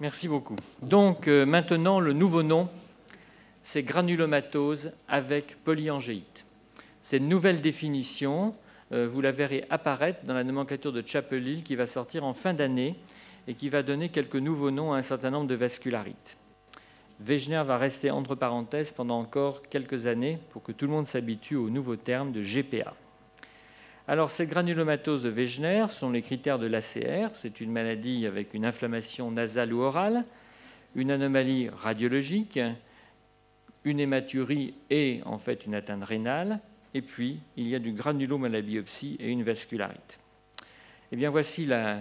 Merci beaucoup. Donc maintenant, le nouveau nom, c'est granulomatose avec polyangéite. Cette nouvelle définition, vous la verrez apparaître dans la nomenclature de Chapel-Hill qui va sortir en fin d'année et qui va donner quelques nouveaux noms à un certain nombre de vascularites. Wegener va rester entre parenthèses pendant encore quelques années pour que tout le monde s'habitue au nouveau terme de GPA. Alors, cette granulomatose de Wegener sont les critères de l'ACR. C'est une maladie avec une inflammation nasale ou orale, une anomalie radiologique, une hématurie et en fait une atteinte rénale. Et puis, il y a du granulome à la biopsie et une vascularite. Eh bien, voici la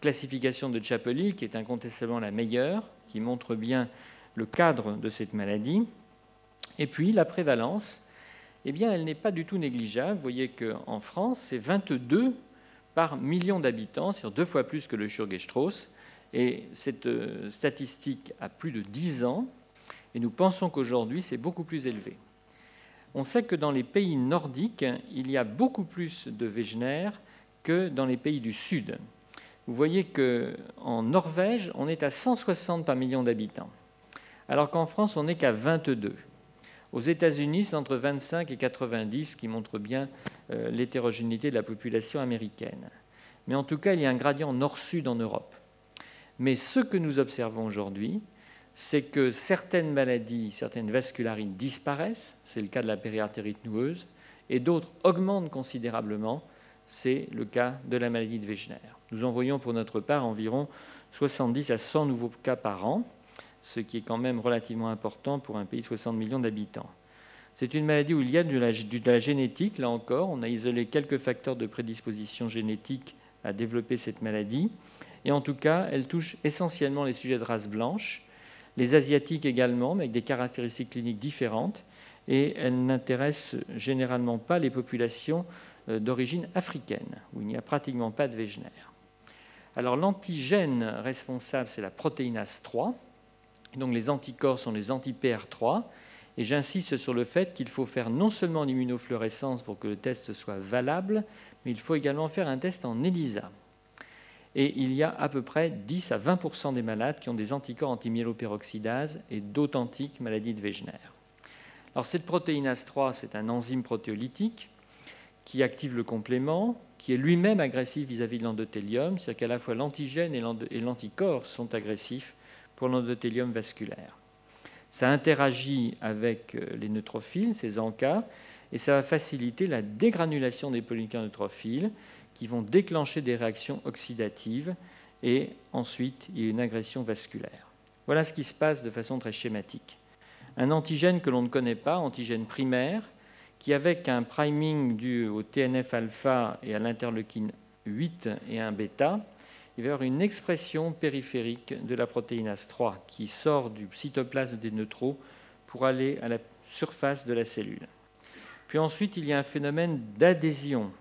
classification de Chapel-Hill, qui est incontestablement la meilleure, qui montre bien le cadre de cette maladie. Et puis, la prévalence, eh bien, elle n'est pas du tout négligeable. Vous voyez qu'en France, c'est 22 par million d'habitants, c'est-à-dire 2 fois plus que le Churg-Strauss. Et cette statistique a plus de 10 ans, et nous pensons qu'aujourd'hui, c'est beaucoup plus élevé. On sait que dans les pays nordiques, il y a beaucoup plus de Wegener que dans les pays du Sud. Vous voyez qu'en Norvège, on est à 160 par million d'habitants, alors qu'en France, on n'est qu'à 22. Aux États-Unis, c'est entre 25 et 90, qui montre bien l'hétérogénéité de la population américaine. Mais en tout cas, il y a un gradient nord-sud en Europe. Mais ce que nous observons aujourd'hui, c'est que certaines maladies, certaines vascularites disparaissent, c'est le cas de la périartérite noueuse, et d'autres augmentent considérablement, c'est le cas de la maladie de Wegener. Nous en voyons pour notre part environ 70 à 100 nouveaux cas par an, ce qui est quand même relativement important pour un pays de 60 millions d'habitants. C'est une maladie où il y a de la génétique, là encore. On a isolé quelques facteurs de prédisposition génétique à développer cette maladie. Et en tout cas, elle touche essentiellement les sujets de race blanche, les Asiatiques également, mais avec des caractéristiques cliniques différentes. Et elle n'intéresse généralement pas les populations d'origine africaine, où il n'y a pratiquement pas de Wegener. Alors l'antigène responsable, c'est la protéinase 3. Donc les anticorps sont les anti-PR3. Et j'insiste sur le fait qu'il faut faire non seulement l'immunofluorescence pour que le test soit valable, mais il faut également faire un test en ELISA. Et il y a à peu près 10 à 20% des malades qui ont des anticorps anti-myéloperoxydase et d'authentiques maladies de Wegener. Alors cette protéinase 3, c'est un enzyme protéolytique qui active le complément, qui est lui-même agressif vis-à-vis de l'endothélium, c'est-à-dire qu'à la fois l'antigène et l'anticorps sont agressifs pour l'endothélium vasculaire. Ça interagit avec les neutrophiles, ces ANCA, et ça va faciliter la dégranulation des polynucléaires neutrophiles qui vont déclencher des réactions oxydatives et ensuite il y a une agression vasculaire. Voilà ce qui se passe de façon très schématique. Un antigène que l'on ne connaît pas, antigène primaire, qui avec un priming dû au TNF-alpha et à l'interleukine 8 et un bêta, il va y avoir une expression périphérique de la protéinase 3 qui sort du cytoplasme des neutraux pour aller à la surface de la cellule. Puis ensuite, il y a un phénomène d'adhésion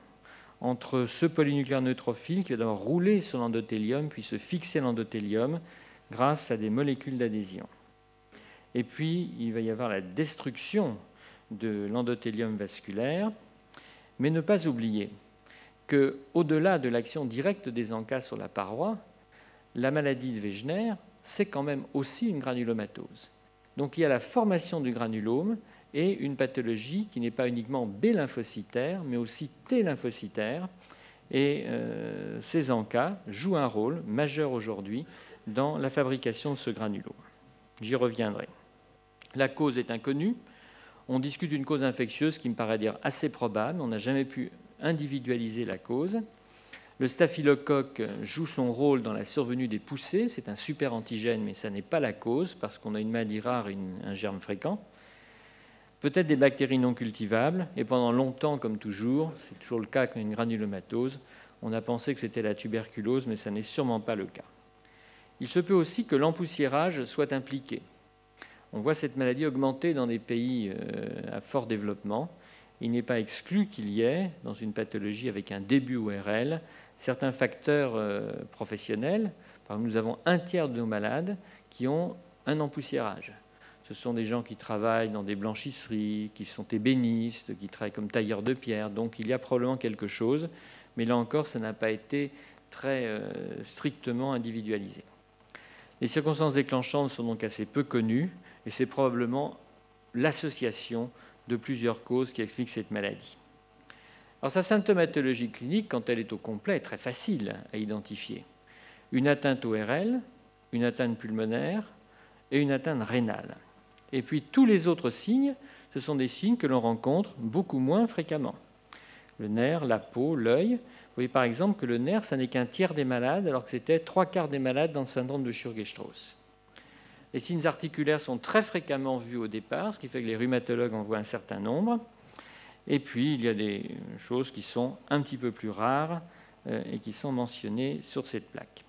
entre ce polynucléaire neutrophile qui va d'abord rouler sur l'endothélium, puis se fixer l'endothélium grâce à des molécules d'adhésion. Et puis, il va y avoir la destruction de l'endothélium vasculaire, mais ne pas oublier qu'au-delà de l'action directe des ANCA sur la paroi, la maladie de Wegener, c'est quand même aussi une granulomatose. Donc il y a la formation du granulome et une pathologie qui n'est pas uniquement B-lymphocytaire, mais aussi T-lymphocytaire. Et ces ANCA jouent un rôle majeur aujourd'hui dans la fabrication de ce granulome. J'y reviendrai. La cause est inconnue. On discute d'une cause infectieuse qui me paraît dire assez probable. On n'a jamais pu individualiser la cause. Le staphylocoque joue son rôle dans la survenue des poussées. C'est un super antigène, mais ça n'est pas la cause parce qu'on a une maladie rare et un germe fréquent. Peut-être des bactéries non cultivables. Et pendant longtemps, comme toujours, c'est toujours le cas quand il y a une granulomatose, on a pensé que c'était la tuberculose, mais ça n'est sûrement pas le cas. Il se peut aussi que l'empoussiérage soit impliqué. On voit cette maladie augmenter dans des pays à fort développement. Il n'est pas exclu qu'il y ait, dans une pathologie avec un début ORL, certains facteurs professionnels. Par exemple, nous avons un tiers de nos malades qui ont un empoussiérage. Ce sont des gens qui travaillent dans des blanchisseries, qui sont ébénistes, qui travaillent comme tailleurs de pierre. Donc il y a probablement quelque chose, mais là encore, ça n'a pas été très strictement individualisé. Les circonstances déclenchantes sont donc assez peu connues et c'est probablement l'association de plusieurs causes qui explique cette maladie. Alors sa symptomatologie clinique, quand elle est au complet, est très facile à identifier. Une atteinte ORL, une atteinte pulmonaire et une atteinte rénale. Et puis tous les autres signes, ce sont des signes que l'on rencontre beaucoup moins fréquemment. Le nerf, la peau, l'œil. Vous voyez par exemple que le nerf, ça n'est qu'un tiers des malades, alors que c'était 3/4 des malades dans le syndrome de Sturge-Strauss. Les signes articulaires sont très fréquemment vus au départ, ce qui fait que les rhumatologues en voient un certain nombre. Et puis, il y a des choses qui sont un petit peu plus rares et qui sont mentionnées sur cette plaque.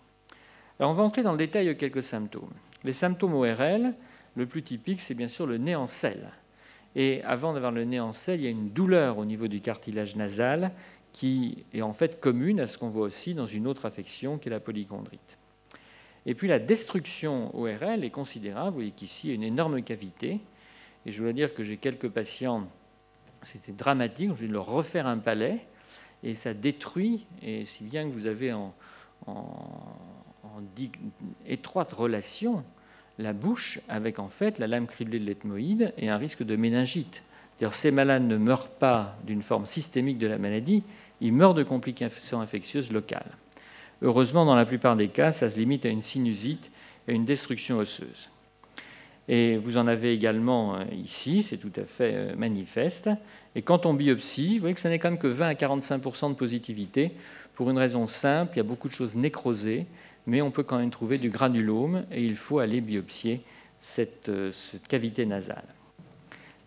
Alors, on va entrer dans le détail de quelques symptômes. Les symptômes ORL, le plus typique, c'est bien sûr le nez en selle. Et avant d'avoir le nez en selle, il y a une douleur au niveau du cartilage nasal qui est en fait commune à ce qu'on voit aussi dans une autre affection qui est la polychondrite. Et puis la destruction ORL est considérable. Vous voyez qu'ici, il y a une énorme cavité. Et je dois dire que j'ai quelques patients, c'était dramatique, j'ai dû leur refaire un palais, et ça détruit, et si bien que vous avez en étroite relation la bouche avec en fait la lame criblée de l'ethmoïde et un risque de méningite. C'est-à-dire, ces malades ne meurent pas d'une forme systémique de la maladie, ils meurent de complications infectieuses locales. Heureusement, dans la plupart des cas, ça se limite à une sinusite et une destruction osseuse. Et vous en avez également ici, c'est tout à fait manifeste. Et quand on biopsie, vous voyez que ça n'est quand même que 20 à 45% de positivité. Pour une raison simple, il y a beaucoup de choses nécrosées, mais on peut quand même trouver du granulome et il faut aller biopsier cette cavité nasale.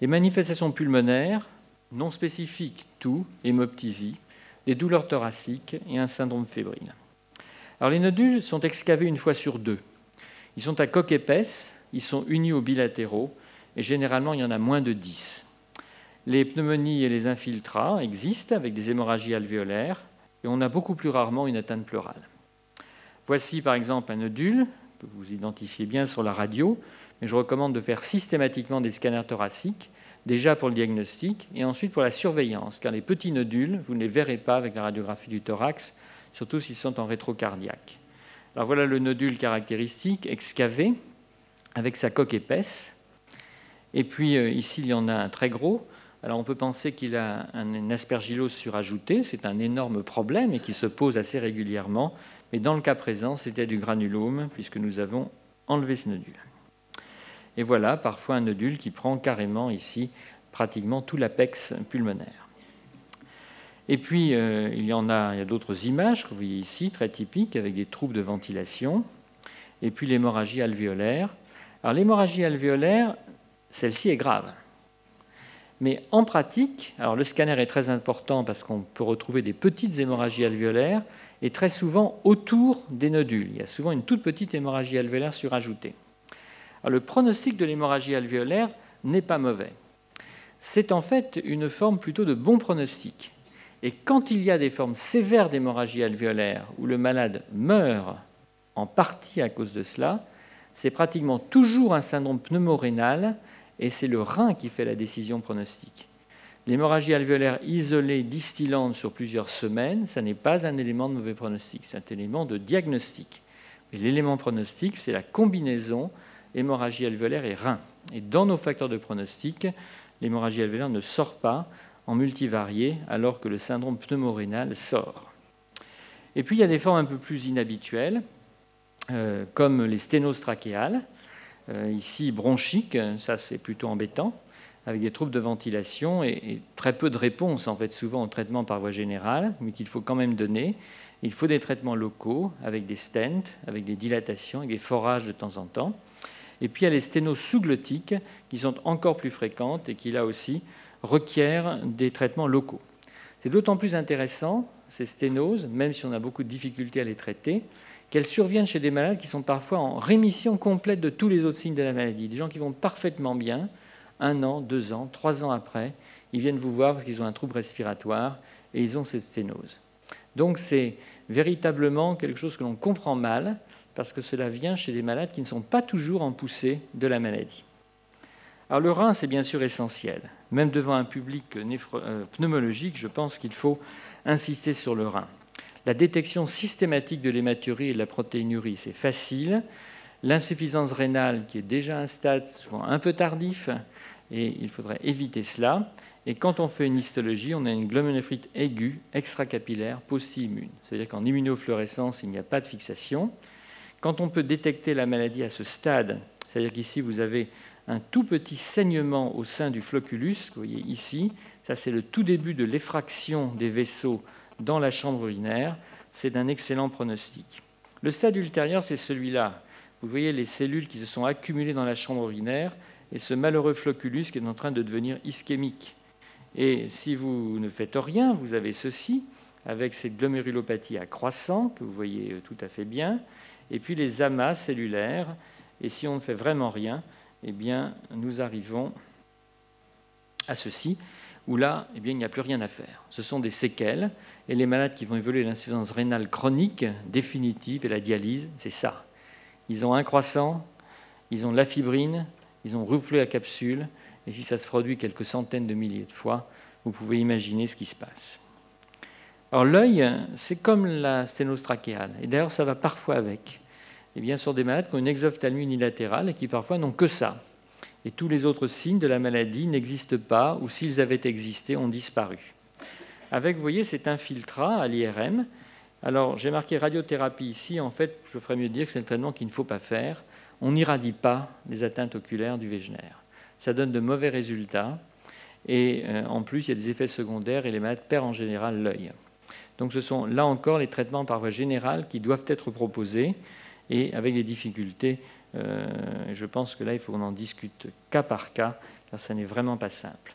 Les manifestations pulmonaires, non spécifiques, toux, hémoptysie, des douleurs thoraciques et un syndrome fébrile. Alors les nodules sont excavés une fois sur 2. Ils sont à coque épaisse, ils sont unis aux bilatéraux et généralement il y en a moins de 10. Les pneumonies et les infiltrats existent avec des hémorragies alvéolaires et on a beaucoup plus rarement une atteinte pleurale. Voici par exemple un nodule que vous identifiez bien sur la radio, mais je recommande de faire systématiquement des scanners thoraciques, déjà pour le diagnostic et ensuite pour la surveillance, car les petits nodules, vous ne les verrez pas avec la radiographie du thorax, surtout s'ils sont en rétrocardiaque. Alors voilà le nodule caractéristique, excavé, avec sa coque épaisse. Et puis ici, il y en a un très gros. Alors on peut penser qu'il a une aspergillose surajouté, c'est un énorme problème et qui se pose assez régulièrement. Mais dans le cas présent, c'était du granulome, puisque nous avons enlevé ce nodule. Et voilà, parfois un nodule qui prend carrément ici pratiquement tout l'apex pulmonaire. Et puis, il y a d'autres images que vous voyez ici, très typiques, avec des troubles de ventilation. Et puis l'hémorragie alvéolaire. Alors l'hémorragie alvéolaire, celle-ci est grave. Mais en pratique, alors le scanner est très important parce qu'on peut retrouver des petites hémorragies alvéolaires et très souvent autour des nodules. Il y a souvent une toute petite hémorragie alvéolaire surajoutée. Alors, le pronostic de l'hémorragie alvéolaire n'est pas mauvais. C'est en fait une forme plutôt de bon pronostic. Et quand il y a des formes sévères d'hémorragie alvéolaire où le malade meurt en partie à cause de cela, c'est pratiquement toujours un syndrome pneumorénal et c'est le rein qui fait la décision pronostique. L'hémorragie alvéolaire isolée, distillante sur plusieurs semaines, ça n'est pas un élément de mauvais pronostic, c'est un élément de diagnostic. Mais l'élément pronostic, c'est la combinaison hémorragie alvéolaire et rein. Et dans nos facteurs de pronostic, l'hémorragie alvéolaire ne sort pas en multivarié, alors que le syndrome pneumorénal sort. Et puis, il y a des formes un peu plus inhabituelles, comme les sténoses trachéales, ici bronchiques, ça c'est plutôt embêtant, avec des troubles de ventilation et très peu de réponse, en fait, souvent au traitement par voie générale, mais qu'il faut quand même donner. Il faut des traitements locaux, avec des stents, avec des dilatations, avec des forages de temps en temps. Et puis, il y a les sténoses sous-glottiques qui sont encore plus fréquentes et qui, là aussi, requièrent des traitements locaux. C'est d'autant plus intéressant, ces sténoses, même si on a beaucoup de difficultés à les traiter, qu'elles surviennent chez des malades qui sont parfois en rémission complète de tous les autres signes de la maladie. Des gens qui vont parfaitement bien, 1 an, 2 ans, 3 ans après, ils viennent vous voir parce qu'ils ont un trouble respiratoire et ils ont cette sténose. Donc, c'est véritablement quelque chose que l'on comprend mal, parce que cela vient chez des malades qui ne sont pas toujours en poussée de la maladie. Alors le rein, c'est bien sûr essentiel. Même devant un public pneumologique, je pense qu'il faut insister sur le rein. La détection systématique de l'hématurie et de la protéinurie, c'est facile. l'insuffisance rénale qui est déjà un stade souvent un peu tardif, et il faudrait éviter cela. Et quand on fait une histologie, on a une glomérulonéphrite aiguë, extracapillaire, post-immune. C'est-à-dire qu'en immunofluorescence, il n'y a pas de fixation. Quand on peut détecter la maladie à ce stade, c'est-à-dire qu'ici, vous avez un tout petit saignement au sein du flocculus, que vous voyez ici, ça c'est le tout début de l'effraction des vaisseaux dans la chambre urinaire, c'est d'un excellent pronostic. Le stade ultérieur, c'est celui-là. Vous voyez les cellules qui se sont accumulées dans la chambre urinaire et ce malheureux flocculus qui est en train de devenir ischémique. Et si vous ne faites rien, vous avez ceci, avec cette glomérulopathie à croissant, que vous voyez tout à fait bien, et puis les amas cellulaires. Et si on ne fait vraiment rien, eh bien, nous arrivons à ceci, où là, eh bien, il n'y a plus rien à faire. Ce sont des séquelles, et les malades qui vont évoluer l'insuffisance rénale chronique, définitive, et la dialyse, c'est ça. Ils ont un croissant, ils ont de la fibrine, ils ont rupturé la capsule, et si ça se produit quelques centaines de milliers de fois, vous pouvez imaginer ce qui se passe. Alors l'œil, c'est comme la sténose trachéale, et d'ailleurs ça va parfois avec. Et bien sur des malades qui ont une exophtalmie unilatérale et qui parfois n'ont que ça. Et tous les autres signes de la maladie n'existent pas, ou s'ils avaient existé, ont disparu. Avec, vous voyez, cet infiltrat à l'IRM. Alors j'ai marqué radiothérapie ici, en fait, je ferais mieux dire que c'est un traitement qu'il ne faut pas faire. On n'irradie pas les atteintes oculaires du Wegener. Ça donne de mauvais résultats et en plus il y a des effets secondaires et les malades perdent en général l'œil. Donc ce sont là encore les traitements par voie générale qui doivent être proposés et avec des difficultés. Je pense que là il faut qu'on en discute cas par cas car ça n'est vraiment pas simple.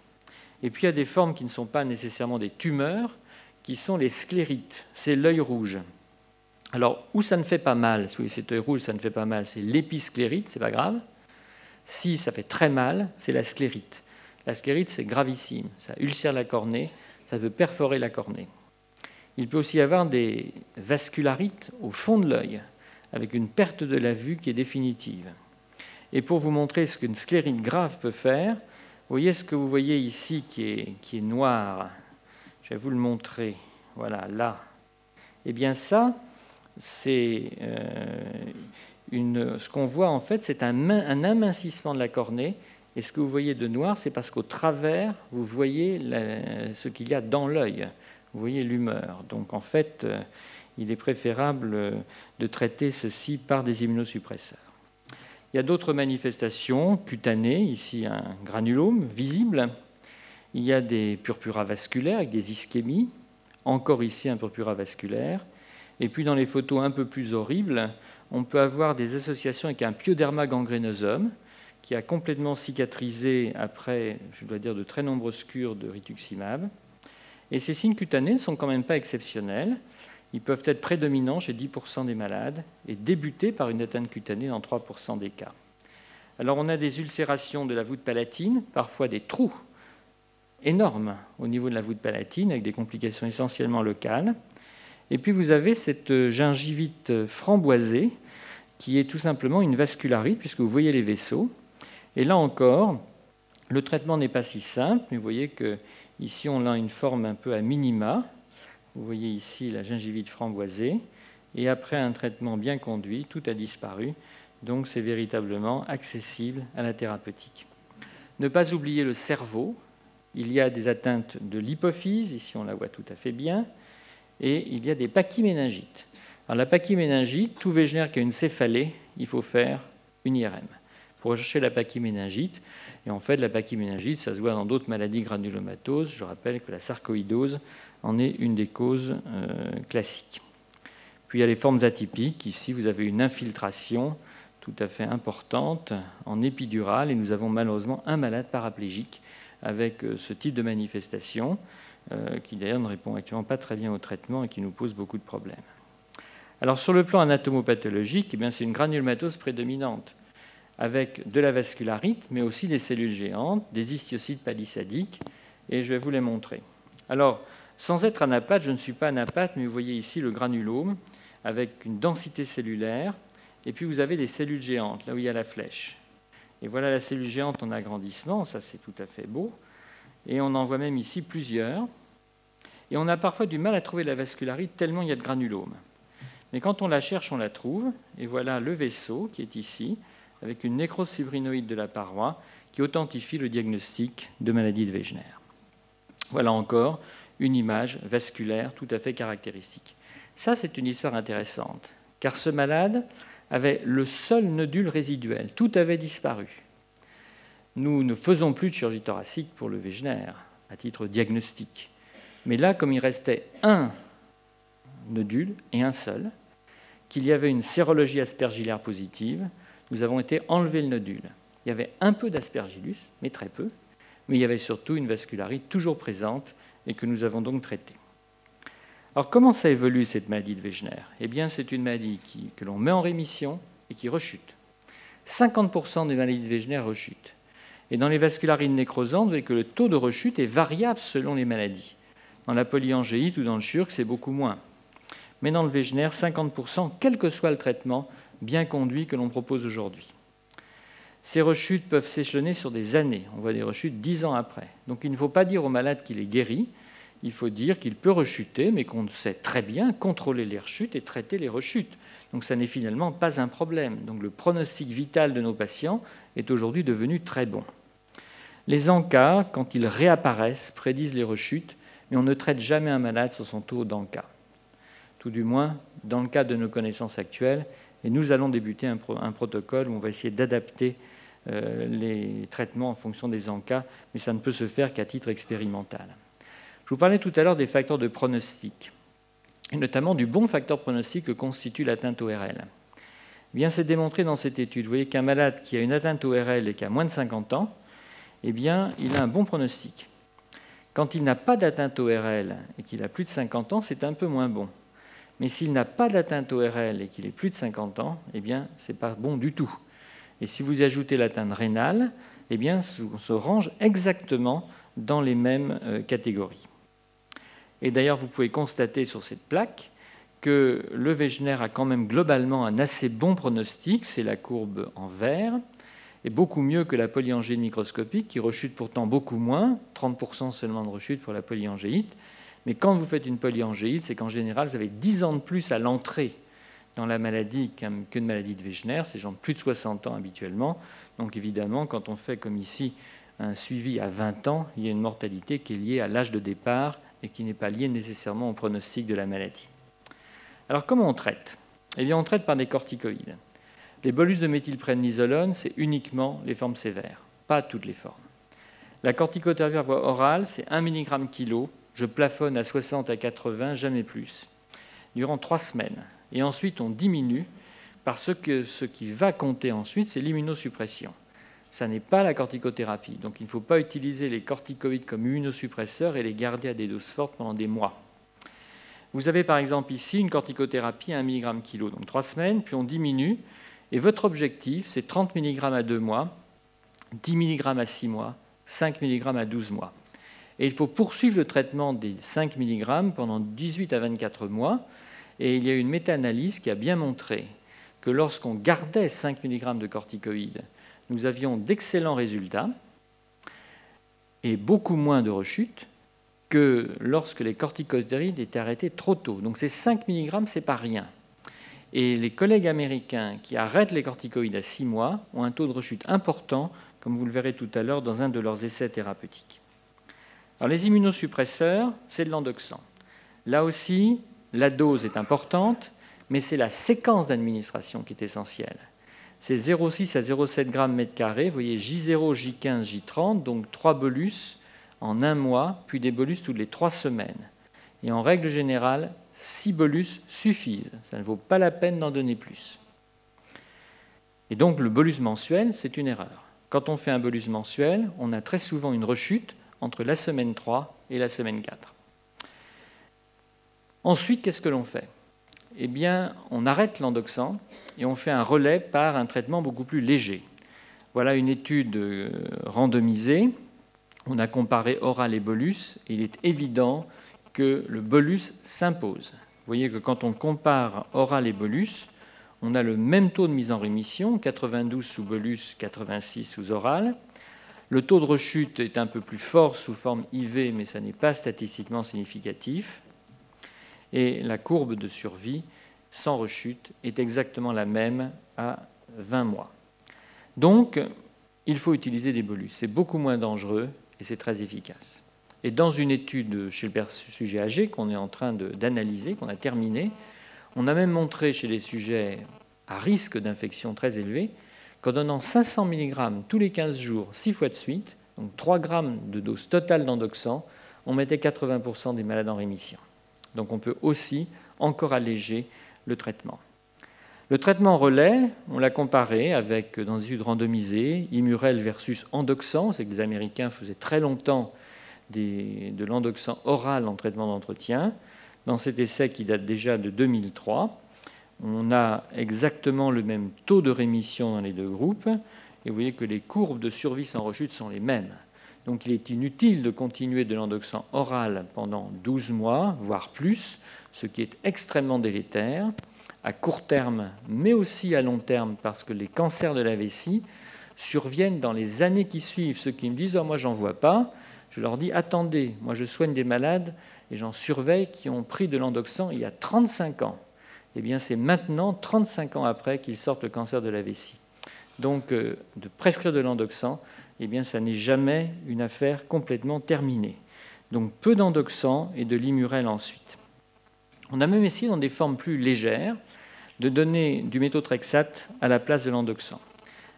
Et puis il y a des formes qui ne sont pas nécessairement des tumeurs qui sont les sclérites, c'est l'œil rouge. Alors où ça ne fait pas mal, si cet œil rouge ça ne fait pas mal, c'est l'épisclérite, c'est pas grave. Si ça fait très mal, c'est la sclérite. La sclérite, c'est gravissime. Ça ulcère la cornée, ça peut perforer la cornée. Il peut aussi y avoir des vascularites au fond de l'œil, avec une perte de la vue qui est définitive. Et pour vous montrer ce qu'une sclérite grave peut faire, vous voyez ce que vous voyez ici qui est noir. Je vais vous le montrer. Voilà, là. Eh bien ça, c'est... ce qu'on voit en fait, c'est un amincissement de la cornée. Et ce que vous voyez de noir, c'est parce qu'au travers, vous voyez ce qu'il y a dans l'œil. Vous voyez l'humeur. Donc en fait, il est préférable de traiter ceci par des immunosuppresseurs. Il y a d'autres manifestations cutanées. Ici, un granulome visible. Il y a des purpuras vasculaires avec des ischémies. Encore ici, un purpura vasculaire. Et puis dans les photos un peu plus horribles, on peut avoir des associations avec un pyoderma gangrénosum qui a complètement cicatrisé après, je dois dire, de très nombreuses cures de rituximab. Et ces signes cutanés ne sont quand même pas exceptionnels. Ils peuvent être prédominants chez 10% des malades et débuter par une atteinte cutanée dans 3% des cas. Alors on a des ulcérations de la voûte palatine, parfois des trous énormes au niveau de la voûte palatine avec des complications essentiellement locales. Et puis vous avez cette gingivite framboisée qui est tout simplement une vascularite, puisque vous voyez les vaisseaux. Et là encore, le traitement n'est pas si simple, mais vous voyez qu'ici on a une forme un peu à minima. Vous voyez ici la gingivite framboisée. Et après un traitement bien conduit, tout a disparu. Donc c'est véritablement accessible à la thérapeutique. Ne pas oublier le cerveau. Il y a des atteintes de l'hypophyse, ici on la voit tout à fait bien. Et il y a des pachyméningites. Alors la pachyméningite, tout Wegener qui a une céphalée, il faut faire une IRM pour rechercher la pachyméningite. Et en fait, la pachyméningite, ça se voit dans d'autres maladies granulomateuses. Je rappelle que la sarcoïdose en est une des causes classiques. Puis il y a les formes atypiques. Ici, vous avez une infiltration tout à fait importante en épidurale. Et nous avons malheureusement un malade paraplégique avec ce type de manifestation, qui d'ailleurs ne répond actuellement pas très bien au traitement et qui nous pose beaucoup de problèmes. Alors sur le plan anatomopathologique, eh bien, c'est une granulomatose prédominante, avec de la vascularite, mais aussi des cellules géantes, des histiocytes palissadiques, et je vais vous les montrer. Alors, sans être anapathe, je ne suis pas anapathe, mais vous voyez ici le granulome, avec une densité cellulaire, et puis vous avez des cellules géantes, là où il y a la flèche. Et voilà la cellule géante en agrandissement, ça c'est tout à fait beau. Et on en voit même ici plusieurs. Et on a parfois du mal à trouver la vascularite tellement il y a de granulomes. Mais quand on la cherche, on la trouve. Et voilà le vaisseau qui est ici, avec une nécrose fibrinoïde de la paroi qui authentifie le diagnostic de maladie de Wegener. Voilà encore une image vasculaire tout à fait caractéristique. Ça, c'est une histoire intéressante, car ce malade avait le seul nodule résiduel. Tout avait disparu. Nous ne faisons plus de chirurgie thoracique pour le Wegener, à titre diagnostique. Mais là, comme il restait un nodule, et un seul, qu'il y avait une sérologie aspergillaire positive, nous avons été enlever le nodule. Il y avait un peu d'aspergillus, mais très peu, mais il y avait surtout une vascularite toujours présente et que nous avons donc traitée. Alors comment ça évolue cette maladie de Wegener? Eh bien, c'est une maladie que l'on met en rémission et qui rechute. 50% des maladies de Wegener rechutent. Et dans les vascularites nécrosantes, vous voyez que le taux de rechute est variable selon les maladies. Dans la polyangéite ou dans le CHURC, c'est beaucoup moins. Mais dans le Wegener, 50%, quel que soit le traitement bien conduit que l'on propose aujourd'hui. Ces rechutes peuvent s'échelonner sur des années. On voit des rechutes 10 ans après. Donc il ne faut pas dire au malade qu'il est guéri. Il faut dire qu'il peut rechuter, mais qu'on sait très bien contrôler les rechutes et traiter les rechutes. Donc ça n'est finalement pas un problème. Donc le pronostic vital de nos patients est aujourd'hui devenu très bon. Les ANCA, quand ils réapparaissent, prédisent les rechutes, mais on ne traite jamais un malade sur son taux d'ANCA. Tout du moins, dans le cadre de nos connaissances actuelles, et nous allons débuter un protocole où on va essayer d'adapter les traitements en fonction des ANCA, mais ça ne peut se faire qu'à titre expérimental. Je vous parlais tout à l'heure des facteurs de pronostic, et notamment du bon facteur pronostic que constitue l'atteinte ORL. Eh bien, c'est démontré dans cette étude. Vous voyez qu'un malade qui a une atteinte ORL et qui a moins de 50 ans, eh bien, il a un bon pronostic. Quand il n'a pas d'atteinte ORL et qu'il a plus de 50 ans, c'est un peu moins bon. Mais s'il n'a pas d'atteinte ORL et qu'il est plus de 50 ans, eh bien, ce n'est pas bon du tout. Et si vous ajoutez l'atteinte rénale, eh bien, on se range exactement dans les mêmes catégories. Et d'ailleurs, vous pouvez constater sur cette plaque que le Wegener a quand même globalement un assez bon pronostic, c'est la courbe en vert, et beaucoup mieux que la polyangéite microscopique, qui rechute pourtant beaucoup moins, 30% seulement de rechute pour la polyangéite. Mais quand vous faites une polyangéite, c'est qu'en général, vous avez 10 ans de plus à l'entrée dans la maladie qu'une maladie de Wegener. C'est gens de plus de 60 ans habituellement. Donc évidemment, quand on fait comme ici un suivi à 20 ans, il y a une mortalité qui est liée à l'âge de départ et qui n'est pas liée nécessairement au pronostic de la maladie. Alors comment on traite? Eh bien, on traite par des corticoïdes. Les bolus de méthylprednisolone, c'est uniquement les formes sévères, pas toutes les formes. La corticothérapie par voie orale, c'est 1 mg kg. Je plafonne à 60 à 80, jamais plus, durant 3 semaines. Et ensuite, on diminue, parce que ce qui va compter ensuite, c'est l'immunosuppression. Ça n'est pas la corticothérapie. Donc il ne faut pas utiliser les corticoïdes comme immunosuppresseurs et les garder à des doses fortes pendant des mois. Vous avez par exemple ici une corticothérapie à 1 mg kg, donc 3 semaines, puis on diminue. Et votre objectif, c'est 30 mg à 2 mois, 10 mg à 6 mois, 5 mg à 12 mois. Et il faut poursuivre le traitement des 5 mg pendant 18 à 24 mois. Et il y a une méta-analyse qui a bien montré que lorsqu'on gardait 5 mg de corticoïdes, nous avions d'excellents résultats et beaucoup moins de rechutes que lorsque les corticoïdes étaient arrêtés trop tôt. Donc ces 5 mg, ce n'est pas rien. Et les collègues américains qui arrêtent les corticoïdes à 6 mois ont un taux de rechute important, comme vous le verrez tout à l'heure dans un de leurs essais thérapeutiques. Alors, les immunosuppresseurs, c'est de l'endoxan. Là aussi, la dose est importante, mais c'est la séquence d'administration qui est essentielle. C'est 0,6 à 0,7 grammes mètre carré. Vous voyez J0, J15, J30, donc 3 bolus en 1 mois, puis des bolus toutes les 3 semaines. Et en règle générale, 6 bolus suffisent. Ça ne vaut pas la peine d'en donner plus. Et donc, le bolus mensuel, c'est une erreur. Quand on fait un bolus mensuel, on a très souvent une rechute entre la semaine 3 et la semaine 4. Ensuite, qu'est-ce que l'on fait? Eh bien, on arrête l'endoxan et on fait un relais par un traitement beaucoup plus léger. Voilà une étude randomisée. On a comparé oral et bolus et il est évident que le bolus s'impose. Vous voyez que quand on compare oral et bolus, on a le même taux de mise en rémission, 92 sous bolus, 86 sous oral. Le taux de rechute est un peu plus fort sous forme IV, mais ça n'est pas statistiquement significatif. Et la courbe de survie sans rechute est exactement la même à 20 mois. Donc, il faut utiliser des bolus. C'est beaucoup moins dangereux et c'est très efficace. Et dans une étude chez le sujet âgé qu'on est en train d'analyser, qu'on a terminée, on a même montré chez les sujets à risque d'infection très élevé qu'en donnant 500 mg tous les 15 jours, 6 fois de suite, donc 3 grammes de dose totale d'endoxan, on mettait 80% des malades en rémission. Donc on peut aussi encore alléger le traitement. Le traitement relais, on l'a comparé avec, dans des études randomisées, Immurel versus endoxan. C'est que les Américains faisaient très longtemps de l'endoxan oral en traitement d'entretien. Dans cet essai qui date déjà de 2003, on a exactement le même taux de rémission dans les deux groupes. Et vous voyez que les courbes de survie sans rechute sont les mêmes. Donc il est inutile de continuer de l'endoxan oral pendant 12 mois, voire plus, ce qui est extrêmement délétère, à court terme, mais aussi à long terme, parce que les cancers de la vessie surviennent dans les années qui suivent. Ceux qui me disent « oh, moi, j'en vois pas », je leur dis « attendez, moi, je soigne des malades et j'en surveille qui ont pris de l'endoxan il y a 35 ans. » Eh bien, c'est maintenant, 35 ans après, qu'ils sortent le cancer de la vessie. Donc, de prescrire de l'endoxan, eh bien, ça n'est jamais une affaire complètement terminée. Donc, peu d'endoxan et de l'Immurel ensuite. On a même essayé, dans des formes plus légères, de donner du méthotrexate à la place de l'endoxan.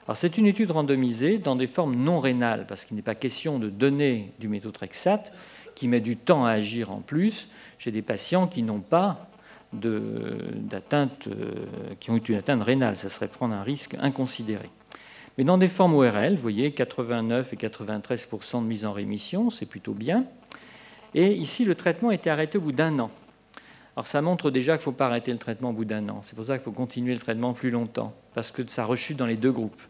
Alors, c'est une étude randomisée dans des formes non rénales, parce qu'il n'est pas question de donner du méthotrexate, qui met du temps à agir en plus, chez des patients qui n'ont pas d'atteinte, qui ont eu une atteinte rénale. Ça serait prendre un risque inconsidéré. Mais dans des formes ORL, vous voyez, 89 et 93% de mise en rémission, c'est plutôt bien. Et ici, le traitement était arrêté au bout d'un an. Alors ça montre déjà qu'il ne faut pas arrêter le traitement au bout d'un an. C'est pour ça qu'il faut continuer le traitement plus longtemps, parce que ça rechute dans les deux groupes.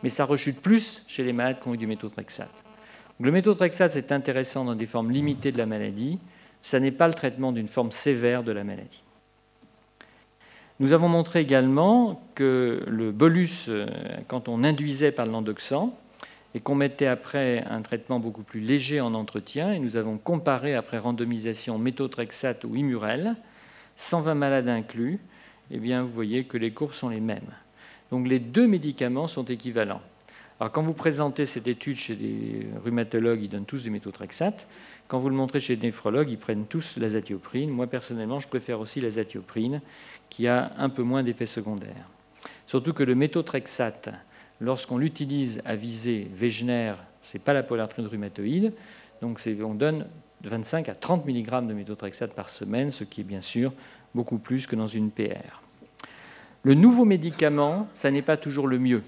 Mais ça rechute plus chez les malades qui ont eu du méthotrexate. Donc, le méthotrexate, c'est intéressant dans des formes limitées de la maladie. Ça n'est pas le traitement d'une forme sévère de la maladie. Nous avons montré également que le bolus, quand on induisait par l'endoxan, et qu'on mettait après un traitement beaucoup plus léger en entretien, et nous avons comparé après randomisation méthotrexate ou Immurel, 120 malades inclus, eh bien, vous voyez que les courbes sont les mêmes. Donc les deux médicaments sont équivalents. Alors quand vous présentez cette étude chez des rhumatologues, ils donnent tous du méthotrexate. Quand vous le montrez chez des néphrologues, ils prennent tous l'azatioprine. Moi, personnellement, je préfère aussi l'azatioprine, qui a un peu moins d'effets secondaires. Surtout que le méthotrexate, lorsqu'on l'utilise à visée Wegener, ce n'est pas la polyarthrite rhumatoïde, donc on donne 25 à 30 mg de méthotrexate par semaine, ce qui est bien sûr beaucoup plus que dans une PR. Le nouveau médicament, ça n'est pas toujours le mieux.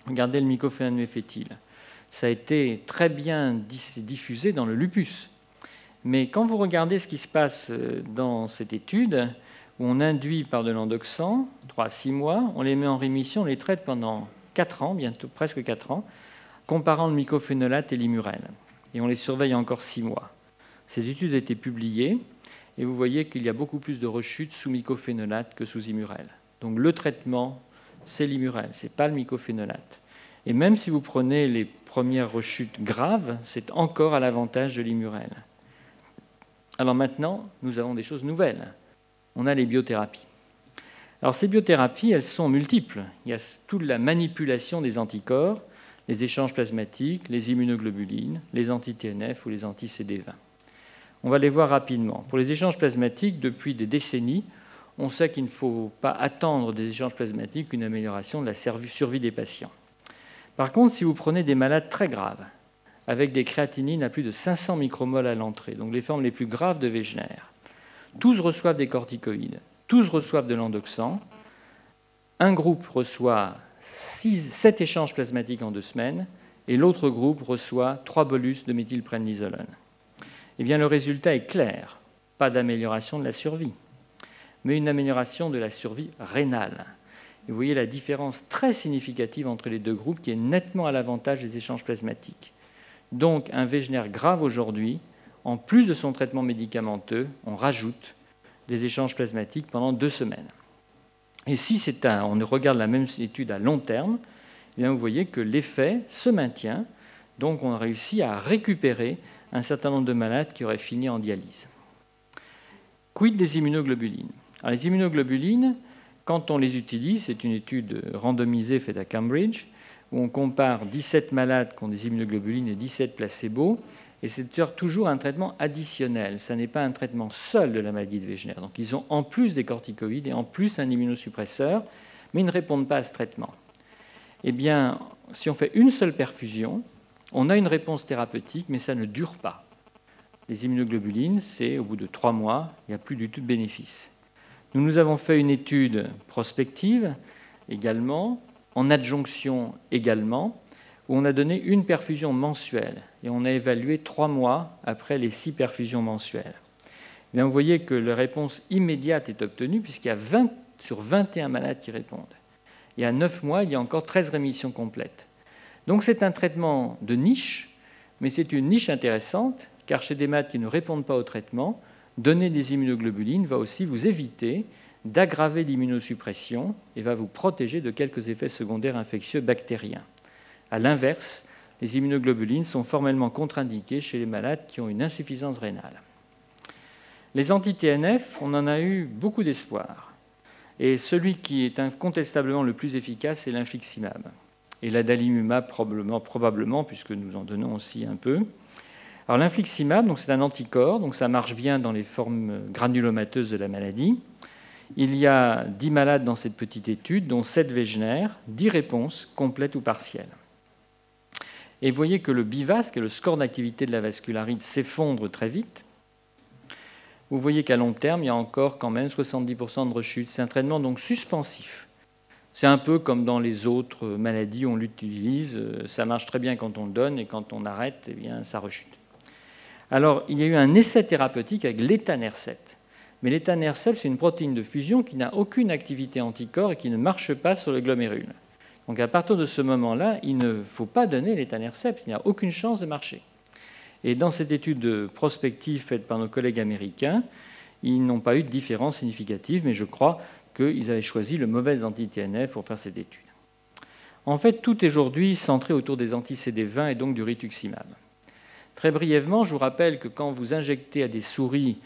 Regardez le mycophénolate mufétile. Ça a été très bien diffusé dans le lupus. Mais quand vous regardez ce qui se passe dans cette étude, où on induit par de l'endoxan, 3 à 6 mois, on les met en rémission, on les traite pendant 4 ans, bientôt presque 4 ans, comparant le mycophénolate et l'Immurel. Et on les surveille encore 6 mois. Cette étude a été publiée, et vous voyez qu'il y a beaucoup plus de rechutes sous mycophénolate que sous Immurel. Donc le traitement, c'est l'Immurel, ce n'est pas le mycophénolate. Et même si vous prenez les premières rechutes graves, c'est encore à l'avantage de l'Immurel. Alors maintenant, nous avons des choses nouvelles. On a les biothérapies. Alors ces biothérapies, elles sont multiples. Il y a toute la manipulation des anticorps, les échanges plasmatiques, les immunoglobulines, les anti-TNF ou les anti-CD20. On va les voir rapidement. Pour les échanges plasmatiques, depuis des décennies, on sait qu'il ne faut pas attendre des échanges plasmatiques une amélioration de la survie des patients. Par contre, si vous prenez des malades très graves, avec des créatinines à plus de 500 micromoles à l'entrée, donc les formes les plus graves de Wegener, tous reçoivent des corticoïdes, tous reçoivent de l'endoxan, un groupe reçoit 7 échanges plasmatiques en 2 semaines, et l'autre groupe reçoit 3 bolus de méthylprednisolone. Eh bien, le résultat est clair, pas d'amélioration de la survie, mais une amélioration de la survie rénale. Et vous voyez la différence très significative entre les deux groupes qui est nettement à l'avantage des échanges plasmatiques. Donc, un Wegener grave aujourd'hui, en plus de son traitement médicamenteux, on rajoute des échanges plasmatiques pendant 2 semaines. Et si on regarde la même étude à long terme, eh bien vous voyez que l'effet se maintient. Donc, on a réussi à récupérer un certain nombre de malades qui auraient fini en dialyse. Quid des immunoglobulines? Alors, les immunoglobulines, quand on les utilise, c'est une étude randomisée faite à Cambridge, où on compare 17 malades qui ont des immunoglobulines et 17 placebos, et c'est toujours un traitement additionnel. Ce n'est pas un traitement seul de la maladie de Wegener. Donc ils ont en plus des corticoïdes et en plus un immunosuppresseur, mais ils ne répondent pas à ce traitement. Eh bien, si on fait une seule perfusion, on a une réponse thérapeutique, mais ça ne dure pas. Les immunoglobulines, c'est au bout de 3 mois, il n'y a plus du tout de bénéfice. Nous avons fait une étude prospective également, en adjonction également, où on a donné une perfusion mensuelle et on a évalué 3 mois après les 6 perfusions mensuelles. Et bien, vous voyez que la réponse immédiate est obtenue puisqu'il y a 20 sur 21 malades qui répondent. Et à 9 mois, il y a encore 13 rémissions complètes. Donc c'est un traitement de niche, mais c'est une niche intéressante car chez des malades qui ne répondent pas au traitement, donner des immunoglobulines va aussi vous éviter d'aggraver l'immunosuppression et va vous protéger de quelques effets secondaires infectieux bactériens. À l'inverse, les immunoglobulines sont formellement contre-indiquées chez les malades qui ont une insuffisance rénale. Les anti-TNF, on en a eu beaucoup d'espoir. Et celui qui est incontestablement le plus efficace, c'est l'infliximab. Et l'adalimumab, probablement, puisque nous en donnons aussi un peu. Alors l'infliximab, c'est un anticorps, donc ça marche bien dans les formes granulomateuses de la maladie. Il y a 10 malades dans cette petite étude, dont 7 Wegener, 10 réponses complètes ou partielles. Et vous voyez que le BIVAS, qui est le score d'activité de la vascularite, s'effondre très vite. Vous voyez qu'à long terme, il y a encore quand même 70% de rechute. C'est un traitement donc suspensif. C'est un peu comme dans les autres maladies, on l'utilise, ça marche très bien quand on le donne, et quand on arrête, eh bien, ça rechute. Alors, il y a eu un essai thérapeutique avec l'étanercept. Mais l'étanercept, c'est une protéine de fusion qui n'a aucune activité anticorps et qui ne marche pas sur le glomérule. Donc à partir de ce moment-là, il ne faut pas donner l'étanercept, il n'y a aucune chance de marcher. Et dans cette étude prospective faite par nos collègues américains, ils n'ont pas eu de différence significative, mais je crois qu'ils avaient choisi le mauvais anti-TNF pour faire cette étude. En fait, tout est aujourd'hui centré autour des anti-CD20 et donc du rituximab. Très brièvement, je vous rappelle que quand vous injectez à des souris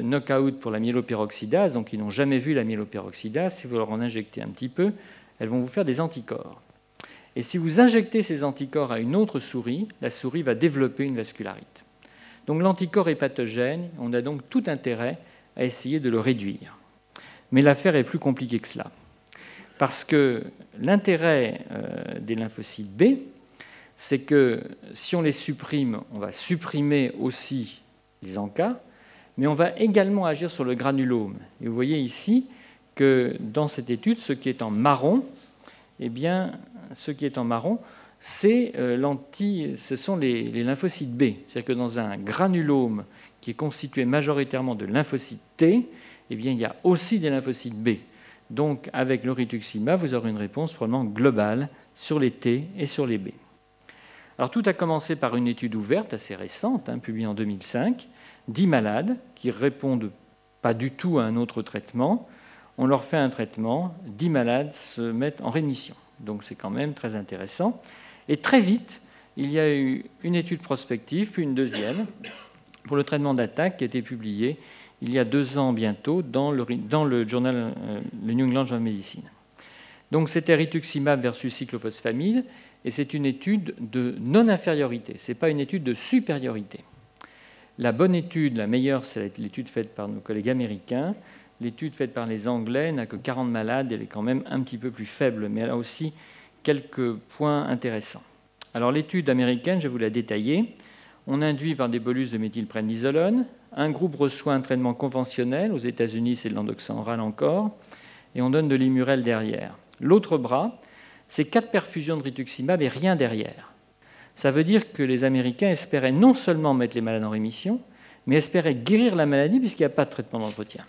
knockout pour la myéloperoxydase, donc ils n'ont jamais vu la myéloperoxydase, si vous leur en injectez un petit peu, elles vont vous faire des anticorps. Et si vous injectez ces anticorps à une autre souris, la souris va développer une vascularite. Donc l'anticorps est pathogène, on a donc tout intérêt à essayer de le réduire. Mais l'affaire est plus compliquée que cela. Parce que l'intérêt des lymphocytes B, c'est que si on les supprime, on va supprimer aussi les ANCA, mais on va également agir sur le granulome. Et vous voyez ici que dans cette étude, ce qui est en marron, eh bien, ce qui est en marron, ce sont les lymphocytes B. C'est-à-dire que dans un granulome qui est constitué majoritairement de lymphocytes T, eh bien, il y a aussi des lymphocytes B. Donc, avec le rituximab, vous aurez une réponse probablement globale sur les T et sur les B. Alors, tout a commencé par une étude ouverte assez récente, publiée en 2005, 10 malades qui ne répondent pas du tout à un autre traitement. On leur fait un traitement, 10 malades se mettent en rémission. Donc c'est quand même très intéressant. Et très vite, il y a eu une étude prospective, puis une deuxième, pour le traitement d'attaque qui a été publiée il y a 2 ans bientôt dans le journal le New England Journal of Medicine. Donc c'était rituximab versus cyclophosphamide, et c'est une étude de non-infériorité, ce n'est pas une étude de supériorité. La bonne étude, la meilleure, c'est l'étude faite par nos collègues américains. L'étude faite par les Anglais n'a que 40 malades, elle est quand même un petit peu plus faible, mais elle a aussi quelques points intéressants. Alors l'étude américaine, je vais vous la détailler. On induit par des bolus de méthylprénisolone. Un groupe reçoit un traitement conventionnel, aux États-Unis c'est de l'endoxan oral encore, et on donne de l'Imurel derrière. L'autre bras, c'est 4 perfusions de rituximab et rien derrière. Ça veut dire que les Américains espéraient non seulement mettre les malades en rémission, mais espéraient guérir la maladie puisqu'il n'y a pas de traitement d'entretien.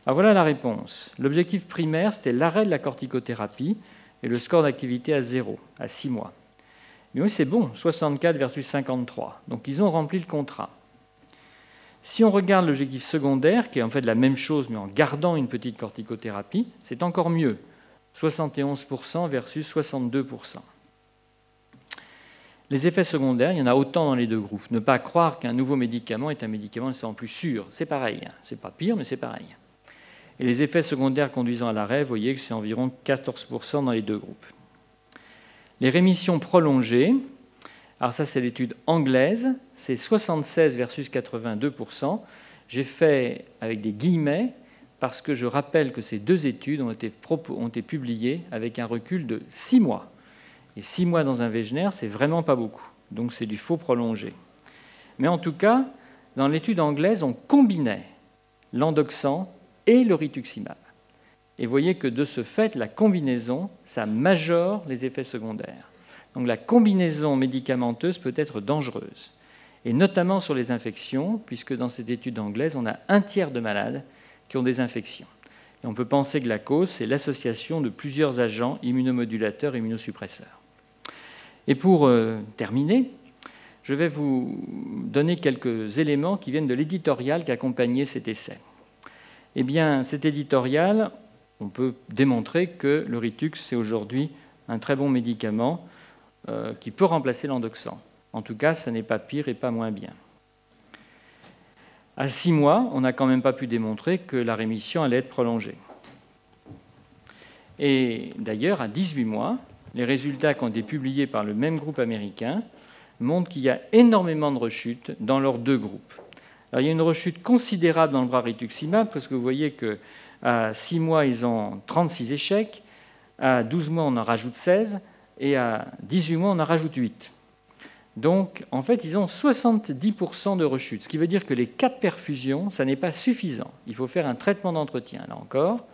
Alors voilà la réponse. L'objectif primaire, c'était l'arrêt de la corticothérapie et le score d'activité à 0, à 6 mois. Mais oui, c'est bon, 64 versus 53. Donc ils ont rempli le contrat. Si on regarde l'objectif secondaire, qui est en fait la même chose, mais en gardant une petite corticothérapie, c'est encore mieux. 71% versus 62%. Les effets secondaires, il y en a autant dans les deux groupes. Ne pas croire qu'un nouveau médicament est un médicament nécessairement plus sûr. C'est pareil. C'est pas pire, mais c'est pareil. Et les effets secondaires conduisant à l'arrêt, vous voyez que c'est environ 14% dans les deux groupes. Les rémissions prolongées, alors ça c'est l'étude anglaise, c'est 76 versus 82%. J'ai fait avec des guillemets parce que je rappelle que ces deux études ont été publiées avec un recul de 6 mois. Et 6 mois dans un Wegener, c'est vraiment pas beaucoup. Donc c'est du faux prolongé. Mais en tout cas, dans l'étude anglaise, on combinait l'endoxan et le rituximab. Et vous voyez que de ce fait, la combinaison, ça majore les effets secondaires. Donc la combinaison médicamenteuse peut être dangereuse, et notamment sur les infections, puisque dans cette étude anglaise, on a un tiers de malades qui ont des infections. Et on peut penser que la cause, c'est l'association de plusieurs agents immunomodulateurs et immunosuppresseurs. Et pour terminer, je vais vous donner quelques éléments qui viennent de l'éditorial qui accompagnait cet essai. Eh bien, cet éditorial, on peut démontrer que le Ritux, c'est aujourd'hui un très bon médicament qui peut remplacer l'endoxan. En tout cas, ça n'est pas pire et pas moins bien. À 6 mois, on n'a quand même pas pu démontrer que la rémission allait être prolongée. Et d'ailleurs, à 18 mois, les résultats qui ont été publiés par le même groupe américain montrent qu'il y a énormément de rechutes dans leurs deux groupes. Alors, il y a une rechute considérable dans le bras rituximab, parce que vous voyez qu'à 6 mois, ils ont 36 échecs, à 12 mois, on en rajoute 16, et à 18 mois, on en rajoute 8. Donc, en fait, ils ont 70% de rechute, ce qui veut dire que les 4 perfusions, ça n'est pas suffisant. Il faut faire un traitement d'entretien, là encore,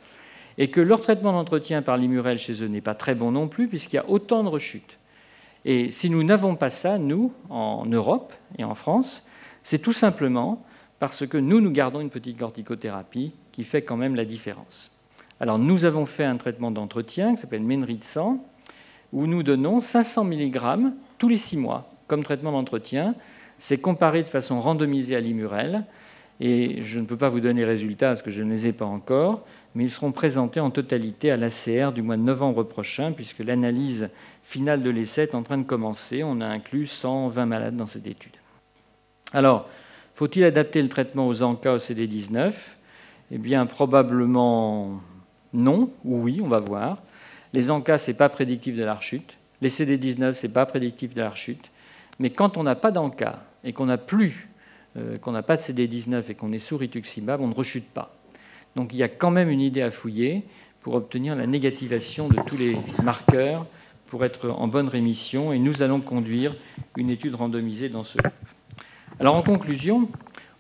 et que leur traitement d'entretien par l'Immurel chez eux n'est pas très bon non plus, puisqu'il y a autant de rechutes. Et si nous n'avons pas ça, nous, en Europe et en France, c'est tout simplement parce que nous gardons une petite corticothérapie qui fait quand même la différence. Alors, nous avons fait un traitement d'entretien qui s'appelle Menritsan, où nous donnons 500 mg tous les 6 mois comme traitement d'entretien. C'est comparé de façon randomisée à l'Immurel, et je ne peux pas vous donner les résultats parce que je ne les ai pas encore, mais ils seront présentés en totalité à l'ACR du mois de novembre prochain, puisque l'analyse finale de l'essai est en train de commencer. On a inclus 120 malades dans cette étude. Alors, faut-il adapter le traitement aux ANCA, au CD19 ? Eh bien, probablement non, ou oui, on va voir. Les ANCA, ce n'est pas prédictif de la rechute. Les CD19, ce n'est pas prédictif de la rechute. Mais quand on n'a pas d'ANCA et qu'on n'a pas de CD19 et qu'on est sous rituximab, on ne rechute pas. Donc il y a quand même une idée à fouiller pour obtenir la négativation de tous les marqueurs pour être en bonne rémission. Et nous allons conduire une étude randomisée dans ce groupe. Alors en conclusion, vous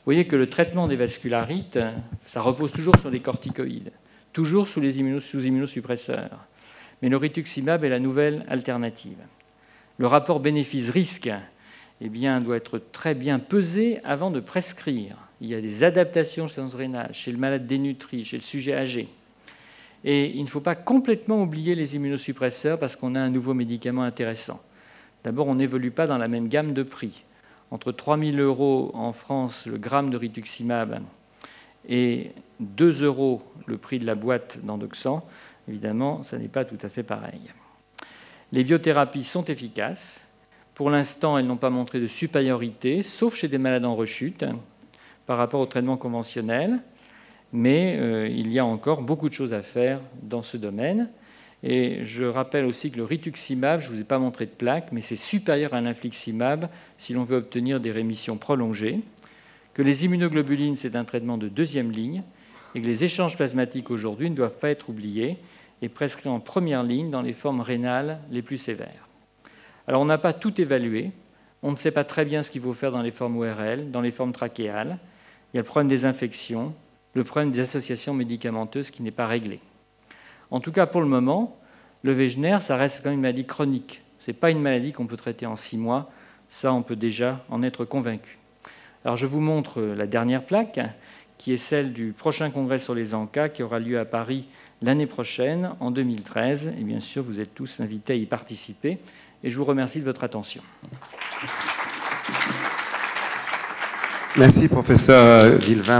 voyez que le traitement des vascularites, ça repose toujours sur les corticoïdes, toujours sous immunosuppresseurs. Mais le rituximab est la nouvelle alternative. Le rapport bénéfice-risque doit être très bien pesé avant de prescrire. Il y a des adaptations rénales chez le malade dénutri, chez le sujet âgé. Et il ne faut pas complètement oublier les immunosuppresseurs parce qu'on a un nouveau médicament intéressant. D'abord, on n'évolue pas dans la même gamme de prix. Entre 3 000 € en France, le gramme de rituximab, et 2 € le prix de la boîte d'endoxan, évidemment, ça n'est pas tout à fait pareil. Les biothérapies sont efficaces. Pour l'instant, elles n'ont pas montré de supériorité, sauf chez des malades en rechute, par rapport au traitement conventionnel. Mais il y a encore beaucoup de choses à faire dans ce domaine. Et je rappelle aussi que le rituximab, je ne vous ai pas montré de plaque, mais c'est supérieur à l'infliximab si l'on veut obtenir des rémissions prolongées, que les immunoglobulines, c'est un traitement de deuxième ligne, et que les échanges plasmatiques aujourd'hui ne doivent pas être oubliés et prescrits en première ligne dans les formes rénales les plus sévères. Alors on n'a pas tout évalué, on ne sait pas très bien ce qu'il faut faire dans les formes ORL, dans les formes trachéales, il y a le problème des infections, le problème des associations médicamenteuses qui n'est pas réglé. En tout cas, pour le moment, le Wegener, ça reste quand même une maladie chronique. Ce n'est pas une maladie qu'on peut traiter en 6 mois. Ça, on peut déjà en être convaincu. Alors, je vous montre la dernière plaque, qui est celle du prochain congrès sur les ANCA, qui aura lieu à Paris l'année prochaine, en 2013. Et bien sûr, vous êtes tous invités à y participer. Et je vous remercie de votre attention. Merci, professeur Guilvin.